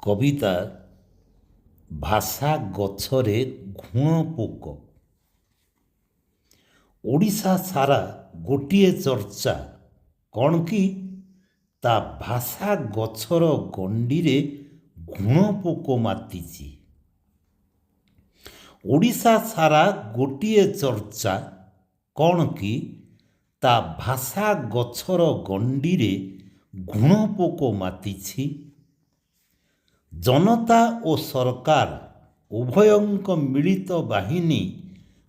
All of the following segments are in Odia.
କବିତା ଭାଷା ଗଛରେ ଘୁଣ ପୋକ। ଓଡ଼ିଶା ସାରା ଗୋଟିଏ ଚର୍ଚ୍ଚା, କ'ଣ କି ତା ଭାଷା ଗଛର ଗଣ୍ଡିରେ ଘୁଣ ପୋକ ମାତିଛି। ଓଡ଼ିଶା ସାରା ଗୋଟିଏ ଚର୍ଚ୍ଚା, କ'ଣ କି ତା ଭାଷା ଗଛର ଗଣ୍ଡିରେ ଘୁଣ ପୋକ ମାତିଛି। ଜନତା ଓ ସରକାର ଉଭୟଙ୍କ ମିଳିତ ବାହିନୀ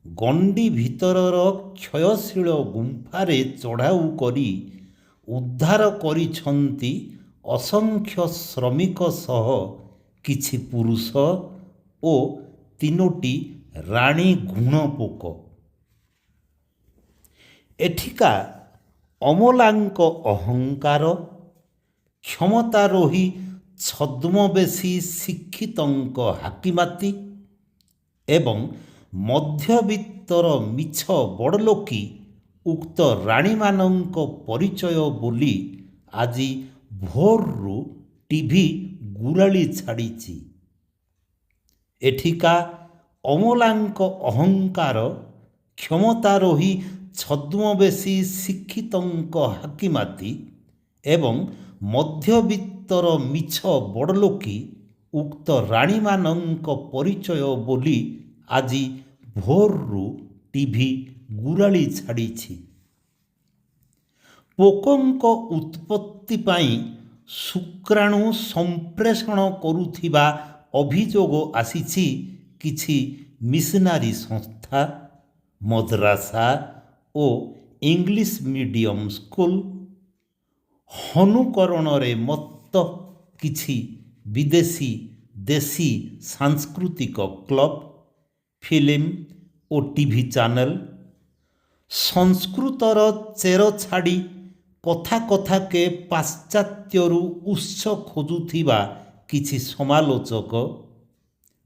ଗଣ୍ଡି ଭିତରର କ୍ଷୟଶୀଳ ଗୁମ୍ଫାରେ ଚଢ଼ାଉ କରି ଉଦ୍ଧାର କରିଛନ୍ତି ଅସଂଖ୍ୟ ଶ୍ରମିକ ସହ କିଛି ପୁରୁଷ ଓ 3ଟି ରାଣୀ ଘୁଣ ପୋକ। ଏଠିକା ଅମଲାଙ୍କ ଅହଙ୍କାର, କ୍ଷମତାରୋହୀ ଛଦ୍ମବେଶୀ ଶିକ୍ଷିତଙ୍କ ହାକିମାତି ଏବଂ ମଧ୍ୟବିତ୍ତର ମିଛ ବଡ଼ଲୋକି ଉକ୍ତ ରାଣୀମାନଙ୍କ ପରିଚୟ ବୋଲି ଆଜି ଭୋରରୁ ଟିଭି ଗୁରାଳି ଛାଡ଼ିଛି। ଏଠିକା ଅମଲାଙ୍କ ଅହଙ୍କାର, କ୍ଷମତାରୋହୀ ଛଦ୍ମବେଶୀ ଶିକ୍ଷିତଙ୍କ ହାକିମାତି ଏବଂ ମଧ୍ୟବିତ୍ତର ମିଛ ବଡ଼ଲୋକି ଉକ୍ତ ରାଣୀମାନଙ୍କ ପରିଚୟ ବୋଲି ଆଜି ଭୋରରୁ ଟିଭି ଗୁରାଳି ଛାଡ଼ିଛି। ପୋକଙ୍କ ଉତ୍ପତ୍ତି ପାଇଁ ଶୁକ୍ରାଣୁ ସମ୍ପ୍ରେଷଣ କରୁଥିବା ଅଭିଯୋଗ ଆସିଛି କିଛି ମିଶନାରୀ ସଂସ୍ଥା, ମଦ୍ରାସା ଓ ଇଂଲିଶ ମିଡ଼ିୟମ ସ୍କୁଲ, ହନୁକରଣରେ ମତ୍ତ କିଛି ବିଦେଶୀ ଦେଶୀ ସାଂସ୍କୃତିକ କ୍ଲବ, ଫିଲ୍ମ ଓ ଟିଭି ଚ୍ୟାନେଲ, ସଂସ୍କୃତର ଚେର ଛାଡ଼ି କଥା କଥାକେ ପାଶ୍ଚାତ୍ୟରୁ ଉତ୍ସ ଖୋଜୁଥିବା କିଛି ସମାଲୋଚକ,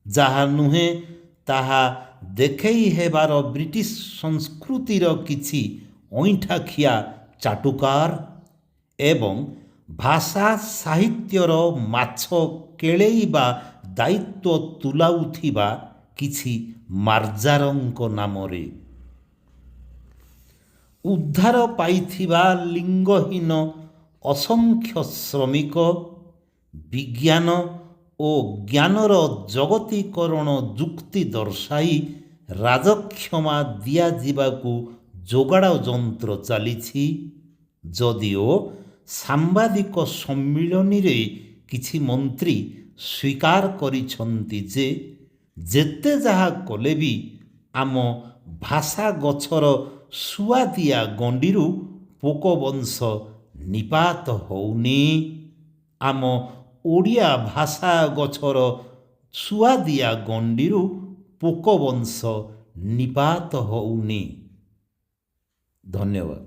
ଯାହା ନୁହେଁ ତାହା ଦେଖେଇ ହେବାର ବ୍ରିଟିଶ ସଂସ୍କୃତିର କିଛି ଅଇଁଠାଖିଆ ଚାଟୁକାର ଏବଂ ଭାଷା ସାହିତ୍ୟର ମାଛ କେଳେଇବା ଦାୟିତ୍ୱ ତୁଲାଉଥିବା କିଛି ମାର୍ଜାରଙ୍କ ନାମରେ। ଉଦ୍ଧାର ପାଇଥିବା ଲିଙ୍ଗହୀନ ଅସଂଖ୍ୟ ଶ୍ରମିକ ବିଜ୍ଞାନ ଓ ଜ୍ଞାନର ଜଗତୀକରଣ ଯୁକ୍ତି ଦର୍ଶାଇ ରାଜକ୍ଷମା ଦିଆଯିବାକୁ ଯୋଗାଡ଼ ଯନ୍ତ୍ର ଚାଲିଛି। ଯଦିଓ ସାମ୍ବାଦିକ ସମ୍ମିଳନୀରେ କିଛି ମନ୍ତ୍ରୀ ସ୍ୱୀକାର କରିଛନ୍ତି ଯେ ଯେତେ ଯାହା କଲେ ବି ଆମ ଭାଷା ଗଛର ସୁଆଦିଆ ଗଣ୍ଡିରୁ ପୋକବଂଶ ନିପାତ ହେଉନି। ଆମ ଓଡ଼ିଆ ଭାଷା ଗଛର ସୁଆଦିଆ ଗଣ୍ଡିରୁ ପୋକବଂଶ ନିପାତ ହେଉନି। ଧନ୍ୟବାଦ।